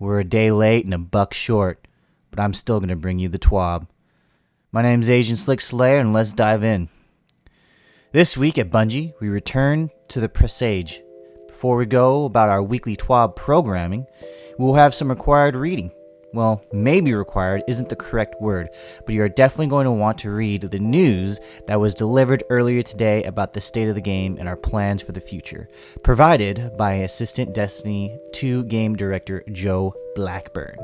We're a day late and a buck short, but I'm still going to bring you the TWAB. My name's Agent Slick Slayer, and let's dive in. This week at Bungie, we return to the Presage. Before we go about our weekly TWAB programming, we'll have some required reading. Well, maybe required isn't the correct word, but you are definitely going to want to read the news that was delivered earlier today about the state of the game and our plans for the future, provided by Assistant Destiny 2 Game Director Joe Blackburn.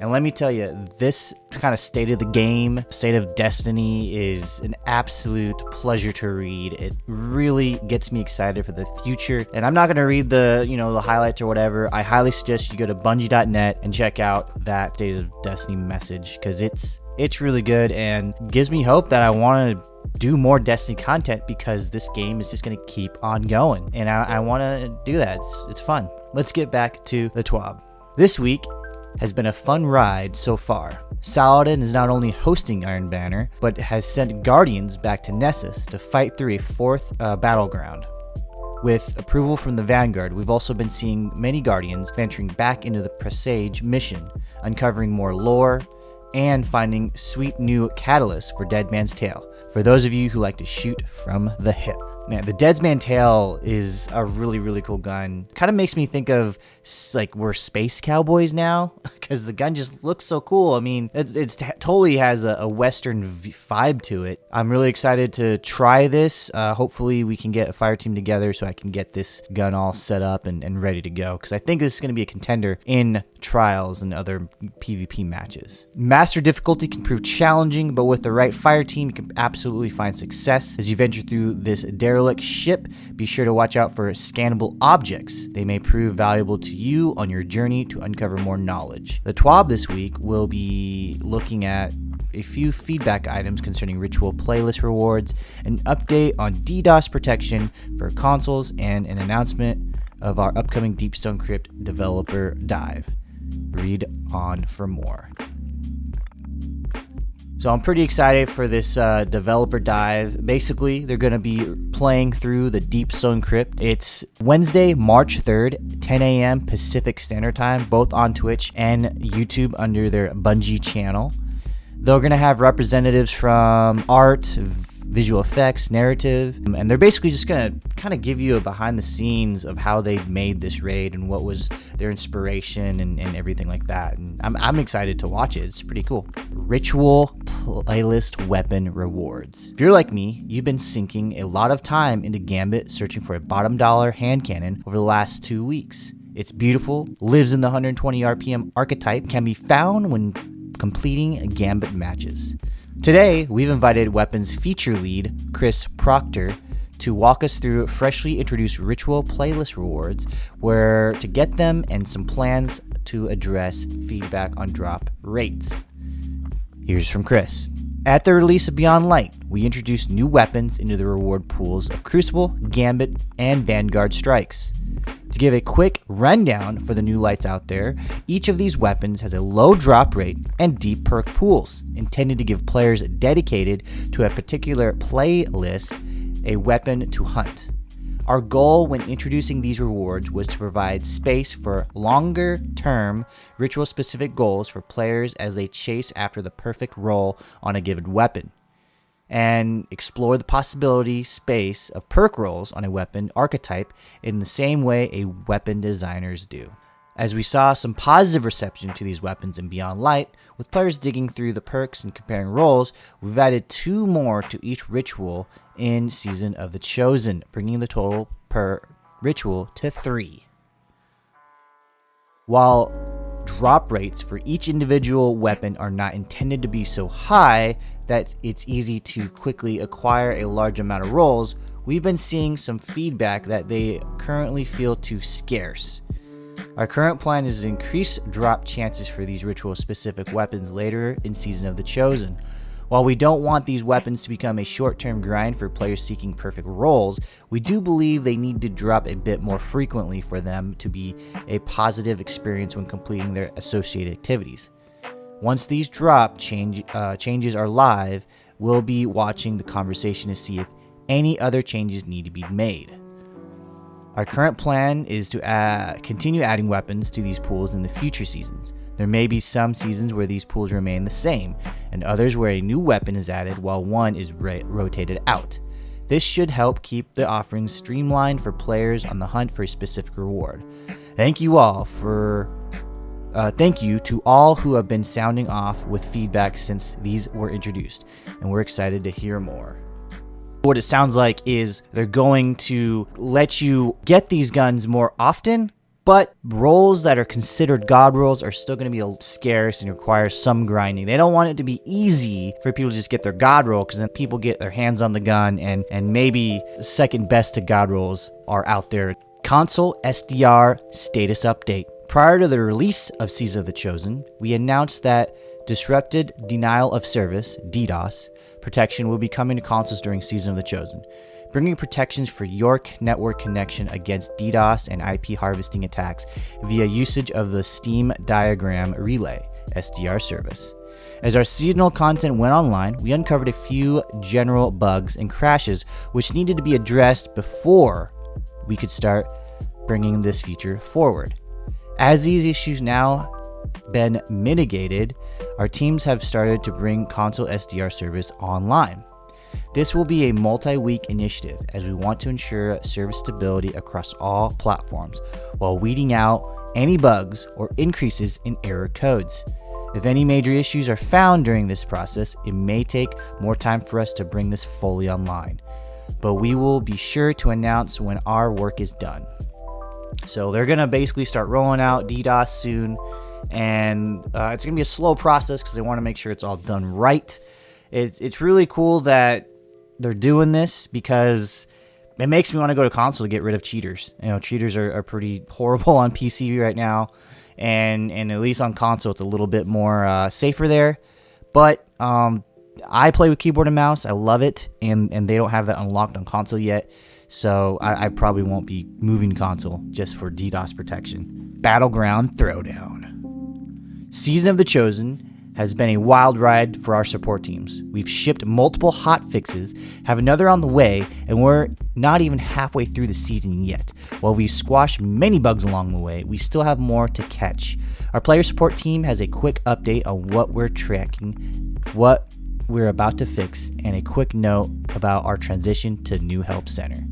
And let me tell you, this kind of state of the game, state of Destiny is an absolute pleasure to read. It really gets me excited for the future. And I'm not going to read the highlights or whatever. I highly suggest you go to bungie.net and check out that state of Destiny message, because it's really good and gives me hope that I want to do more Destiny content, because this game is just going to keep on going. And I want to do that. It's fun. Let's get back to the TWAB. This week has been a fun ride so far. Saladin is not only hosting Iron Banner, but has sent Guardians back to Nessus to fight through a fourth battleground. With approval from the Vanguard, we've also been seeing many Guardians venturing back into the Presage mission, uncovering more lore, and finding sweet new catalysts for Dead Man's Tale, for those of you who like to shoot from the hip. Man, the Dead Man's Tale is a really, really cool gun. Kind of makes me think of, like, we're space cowboys now, because the gun just looks so cool. I mean, it totally has a Western vibe to it. I'm really excited to try this. Hopefully we can get a fire team together so I can get this gun all set up and ready to go, because I think this is going to be a contender in trials and other PvP matches. Master difficulty can prove challenging, but with the right fire team, you can absolutely find success. As you venture through this derelict ship, be sure to watch out for scannable objects. They may prove valuable to you on your journey to uncover more knowledge. The TWAB this week will be looking at a few feedback items concerning ritual playlist rewards, an update on DDoS protection for consoles, and an announcement of our upcoming Deepstone Crypt developer dive. Read on for more. So I'm pretty excited for this developer dive. Basically, they're going to be playing through the Deepstone Crypt. It's Wednesday, March 3rd, 10 a.m. Pacific Standard Time, both on Twitch and YouTube under their Bungie channel. They're going to have representatives from art, visual effects, narrative, and they're basically just going to kind of give you a behind the scenes of how they made this raid and what was their inspiration and everything like that. And I'm excited to watch it. It's pretty cool. Ritual playlist weapon rewards. If you're like me, you've been sinking a lot of time into Gambit searching for a bottom dollar hand cannon over the last 2 weeks. It's beautiful, lives in the 120 RPM archetype, can be found when completing Gambit matches. Today, we've invited Weapons feature lead Chris Proctor to walk us through freshly introduced ritual playlist rewards, where to get them, and some plans to address feedback on drop rates. Here's from Chris. At the release of Beyond Light, we introduced new weapons into the reward pools of Crucible, Gambit, and Vanguard strikes. To give a quick rundown for the new lights out there, each of these weapons has a low drop rate and deep perk pools, intended to give players dedicated to a particular playlist a weapon to hunt. Our goal when introducing these rewards was to provide space for longer-term ritual-specific goals for players as they chase after the perfect roll on a given weapon, and explore the possibility space of perk rolls on a weapon archetype in the same way a weapon designers do. As we saw some positive reception to these weapons in Beyond Light, with players digging through the perks and comparing rolls, we've added 2 more to each ritual in Season of the Chosen, bringing the total per ritual to 3. While drop rates for each individual weapon are not intended to be so high that it's easy to quickly acquire a large amount of rolls, we've been seeing some feedback that they currently feel too scarce. Our current plan is to increase drop chances for these ritual-specific weapons later in Season of the Chosen. While we don't want these weapons to become a short-term grind for players seeking perfect rolls, we do believe they need to drop a bit more frequently for them to be a positive experience when completing their associated activities. Once these drop changes are live, we'll be watching the conversation to see if any other changes need to be made. Our current plan is to continue adding weapons to these pools in the future seasons. There may be some seasons where these pools remain the same, and others where a new weapon is added while one is rotated out. This should help keep the offerings streamlined for players on the hunt for a specific reward. Thank you to all who have been sounding off with feedback since these were introduced, and we're excited to hear more. What it sounds like is they're going to let you get these guns more often, but roles that are considered god rolls are still going to be scarce and require some grinding. They don't want it to be easy for people to just get their god roll, because then people get their hands on the gun and maybe second best to god rolls are out there. Console SDR status update. Prior to the release of Season of the Chosen, we announced that Disrupted Denial of Service, DDoS, protection will be coming to consoles during Season of the Chosen, bringing protections for your network connection against DDoS and IP harvesting attacks via usage of the Steam Diagram Relay, SDR service. As our seasonal content went online, we uncovered a few general bugs and crashes which needed to be addressed before we could start bringing this feature forward. As these issues now been mitigated, our teams have started to bring console SDR service online. This will be a multi-week initiative as we want to ensure service stability across all platforms while weeding out any bugs or increases in error codes. If any major issues are found during this process, it may take more time for us to bring this fully online, but we will be sure to announce when our work is done. So they're going to basically start rolling out DDoS soon, and it's going to be a slow process because they want to make sure it's all done right. It's really cool that they're doing this because it makes me want to go to console to get rid of cheaters. You know, cheaters are pretty horrible on PC right now, and at least on console it's a little bit more safer there. But I play with keyboard and mouse. I love it, and they don't have that unlocked on console yet. So I probably won't be moving console just for DDoS protection. Battleground Throwdown. Season of the Chosen has been a wild ride for our support teams. We've shipped multiple hot fixes, have another on the way, and we're not even halfway through the season yet. While we've squashed many bugs along the way, we still have more to catch. Our player support team has a quick update on what we're tracking, what we're about to fix, and a quick note about our transition to New Help Center.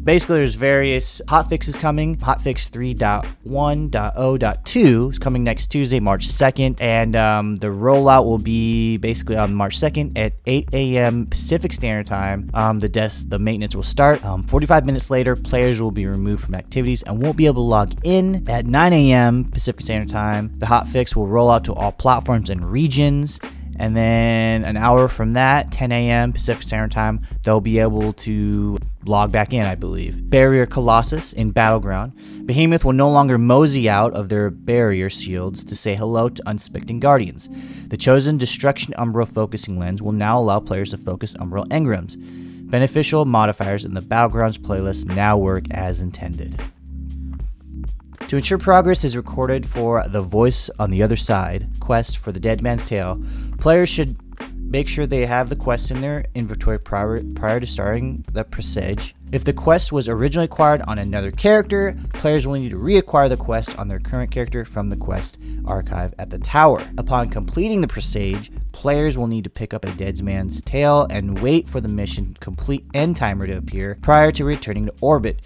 Basically, there's various hotfixes coming. Hotfix 3.1.0.2 is coming next Tuesday, March 2nd, and the rollout will be basically on March 2nd at 8 a.m. Pacific Standard Time. The maintenance will start. 45 minutes later, players will be removed from activities and won't be able to log in. At 9 a.m. Pacific Standard Time, the hotfix will roll out to all platforms and regions. And then an hour from that, 10 a.m. Pacific Standard Time, they'll be able to log back in, I believe. Barrier Colossus in Battleground. Behemoth will no longer mosey out of their barrier shields to say hello to unsuspecting guardians. The chosen Destruction Umbral focusing lens will now allow players to focus Umbral engrams. Beneficial modifiers in the Battlegrounds playlist now work as intended. To ensure progress is recorded for the Voice on the Other Side quest for the Dead Man's Tale, players should make sure they have the quest in their inventory prior to starting the presage. If the quest was originally acquired on another character, players will need to reacquire the quest on their current character from the quest archive at the tower. Upon completing the presage, players will need to pick up a Dead Man's Tale and wait for the mission complete end timer to appear prior to returning to orbit.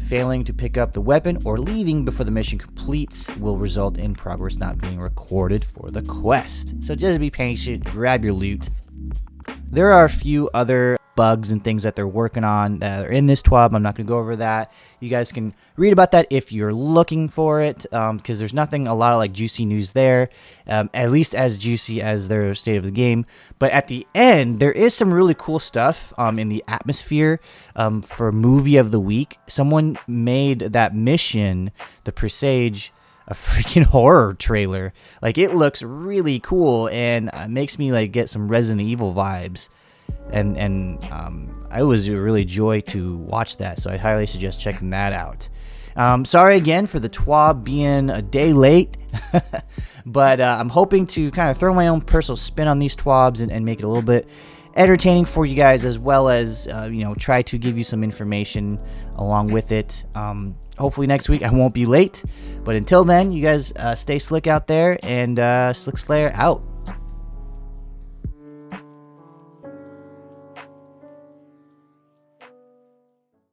Failing to pick up the weapon or leaving before the mission completes will result in progress not being recorded for the quest. So just be patient, grab your loot. There are a few other bugs and things that they're working on that are in this TWAB. I'm not going to go over that. You guys can read about that if you're looking for it, because there's nothing a lot of like juicy news there, at least as juicy as their state of the game. But at the end, there is some really cool stuff in the atmosphere for Movie of the Week. Someone made that mission, the Presage, a freaking horror trailer. Like, it looks really cool and makes me like get some Resident Evil vibes. And it was a really joy to watch that, so I highly suggest checking that out. Sorry again for the TWAB being a day late, but I'm hoping to kind of throw my own personal spin on these TWABs and make it a little bit entertaining for you guys, as well as try to give you some information along with it. Hopefully next week I won't be late, but until then, you guys stay slick out there, and Slick Slayer out.